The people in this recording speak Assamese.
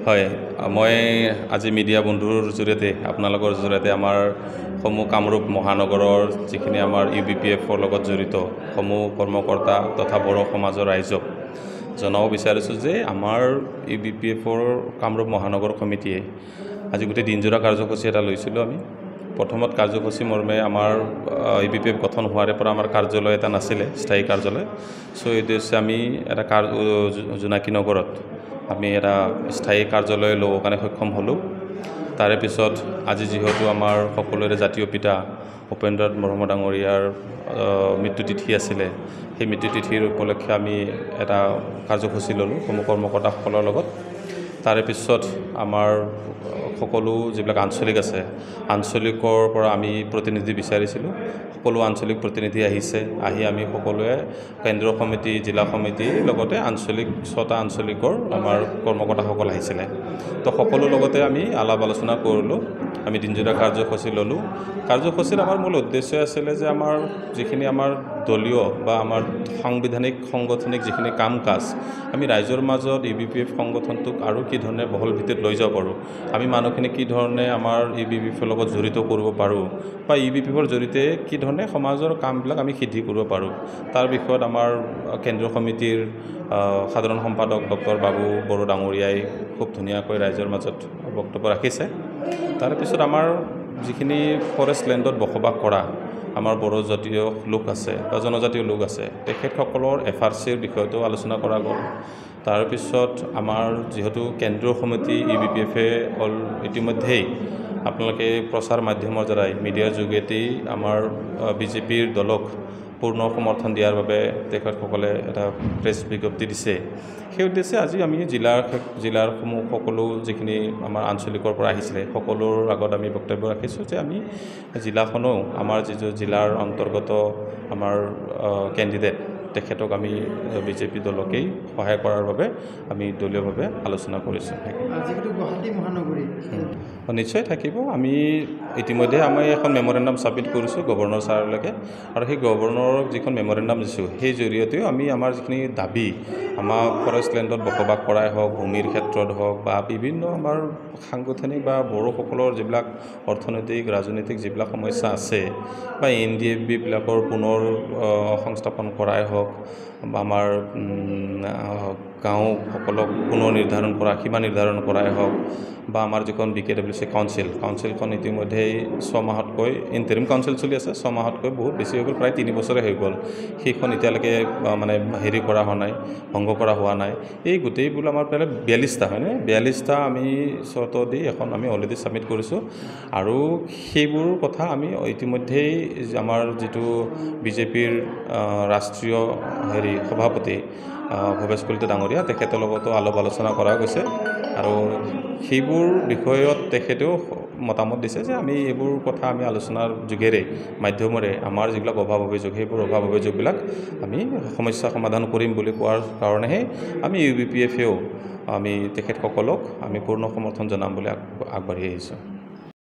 হয়, মই আজি মিডিয়া বন্ধুৰ জৰিয়তে আপোনালোকৰ জৰিয়তে আমাৰ সমূহ কামৰূপ মহানগৰৰ যিখিনি আমাৰ UBPFৰ লগত জড়িত সমূহ কৰ্মকৰ্তা তথা বড়ো সমাজৰ ৰাইজক জনাব বিচাৰিছোঁ যে আমাৰ UBPFৰ কামৰূপ মহানগৰ কমিটিয়ে আজি গোটেই দিনজোৰা কাৰ্যসূচী এটা লৈছিলোঁ আমি। প্ৰথমত কাৰ্যসূচী মৰ্মে আমাৰ UBPF গঠন হোৱাৰে পৰা আমাৰ কাৰ্যালয় এটা নাছিলে, স্থায়ী কাৰ্যালয়। চ' এই উদ্দেশ্যে আমি এটা জোনাকী নগৰত আমি এটা স্থায়ী কাৰ্যালয় ল'বৰ কাৰণে সক্ষম হ'লোঁ। তাৰে পিছত আজি যিহেতু আমাৰ সকলোৰে জাতীয় পিতা উপেন্দ্ৰনাথ ব্ৰহ্ম ডাঙৰীয়াৰ মৃত্যুতিথি আছিলে, সেই মৃত্যুতিথিৰ উপলক্ষে আমি এটা কাৰ্যসূচী ল'লোঁ সমূহ কৰ্মকৰ্তাসকলৰ লগত। তাৰে পিছত আমাৰ সকলো যিবিলাক আঞ্চলিক আছে, আঞ্চলিকৰ পৰা আমি প্ৰতিনিধি বিচাৰিছিলোঁ। সকলো আঞ্চলিক প্ৰতিনিধি আহিছে, আহি আমি সকলোৱে কেন্দ্ৰীয় সমিতি, জিলা সমিতি লগতে আঞ্চলিক 6টা আঞ্চলিকৰ আমাৰ কৰ্মকৰ্তাসকল আহিছিলে। তো সকলোৰ লগতে আমি আলাপ আলোচনা কৰিলোঁ, আমি দিনজোৰা কাৰ্যসূচী ল'লোঁ। কাৰ্যসূচীৰ আমাৰ মূল উদ্দেশ্য আছিলে যে আমাৰ যিখিনি আমাৰ দলীয় বা আমাৰ সাংবিধানিক সাংগঠনিক যিখিনি কাম কাজ আমি ৰাইজৰ মাজত UBPF সংগঠনটোক আৰু কি ধৰণে বহল ভিত্তিত লৈ যাব পাৰোঁ, আমি মানুহখিনি কি ধৰণে আমাৰ UBPFৰ লগত জড়িত কৰিব পাৰোঁ বা UBPFৰ জৰিয়তে কি ধৰণে সমাজৰ কামবিলাক আমি সিদ্ধি কৰিব পাৰোঁ, তাৰ বিষয়ত আমাৰ কেন্দ্ৰীয় সমিতিৰ সাধাৰণ সম্পাদক ডক্টৰ বাবু বড়ো ডাঙৰীয়াই খুব ধুনীয়াকৈ ৰাইজৰ মাজত বক্তব্য ৰাখিছে। তাৰপিছত আমাৰ যিখিনি ফৰেষ্ট লেণ্ডত বসবাস কৰা আমাৰ বড়ো জাতীয় লোক আছে বা জনজাতীয় লোক আছে, তেখেতসকলৰ FRCৰ বিষয়টো আলোচনা কৰা গ'ল। তাৰপিছত আমাৰ যিহেতু কেন্দ্ৰীয় সমিতি UBPFে ইতিমধ্যেই আপোনালোকে প্ৰচাৰ মাধ্যমৰ দ্বাৰাই মিডিয়াৰ যোগেদি আমাৰ BJPৰ দলক পূৰ্ণ সমৰ্থন দিয়াৰ বাবে তেখেতসকলে এটা প্ৰেছ বিজ্ঞপ্তি দিছে। সেই উদ্দেশ্যে আজি আমি জিলাৰ সমূহ সকলো যিখিনি আমাৰ আঞ্চলিকৰ পৰা আহিছিলে সকলোৰ আগত আমি বক্তব্য ৰাখিছোঁ যে আমি জিলাখনো আমাৰ যিটো জিলাৰ অন্তৰ্গত আমাৰ কেণ্ডিডেট তেখেতক আমি BJP দলকেই সহায় কৰাৰ বাবে আমি দলীয়ভাৱে আলোচনা কৰিছোঁ। গুৱাহাটী মহানগৰী নিশ্চয় থাকিব। আমি ইতিমধ্যে আমি এখন মেমৰেণ্ডাম ছাবমিট কৰিছোঁ গভৰ্ণৰ ছাৰলৈকে, আৰু সেই গভৰ্ণৰক যিখন মেমৰেণ্ডাম দিছোঁ সেই জৰিয়তেও আমি আমাৰ যিখিনি দাবী আমাৰ ফৰেষ্ট লেণ্ডত বসবাস কৰাই হওক, ভূমিৰ ক্ষেত্ৰত হওক বা বিভিন্ন আমাৰ সাংগঠনিক বা বড়োসকলৰ যিবিলাক অৰ্থনৈতিক ৰাজনৈতিক যিবিলাক সমস্যা আছে বা NDFBবিলাকৰ পুনৰ সংস্থাপন কৰাই হওক বা আমাৰ গাঁওসকলক পুনৰ নিৰ্ধাৰণ কৰা, সীমা নিৰ্ধাৰণ কৰাই হওক বা আমাৰ যিখন BKWC কাউন্সিলখন ইতিমধ্যেই 6 মাহতকৈ ইণ্টাৰিম কাউন্সিল চলি আছে, 6 মাহতকৈ বহুত বেছি হৈ গ'ল, প্ৰায় 3 বছৰে হৈ গ'ল। সেইখন এতিয়ালৈকে মানে হেৰি কৰা হোৱা নাই, ভংগ কৰা হোৱা নাই। এই গোটেইবোৰ আমাৰ প্ৰায় 42টা হয়নে, 42টা আমি চৰ্ত দি এখন আমি অলৰেডি ছাবমিট কৰিছোঁ। আৰু সেইবোৰ কথা আমি ইতিমধ্যেই আমাৰ যিটো BJPৰ ৰাষ্ট্ৰীয় সভাপতি ভৱেশ কলিতা ডাঙৰীয়া তেখেতৰ লগতো আলাপ আলোচনা কৰা গৈছে, আৰু সেইবোৰ বিষয়ত তেখেতেও মতামত দিছে যে আমি এইবোৰ কথা আমি আলোচনাৰ যোগেৰে মাধ্যমেৰে আমাৰ যিবিলাক অভাৱ অভিযোগ সেইবোৰ অভাৱ অভিযোগবিলাক আমি সমস্যা সমাধান কৰিম বুলি কোৱাৰ কাৰণেহে আমি UBPFেও আমি তেখেতসকলক আমি পূৰ্ণ সমৰ্থন জনাম বুলি আগবাঢ়ি আহিছোঁ।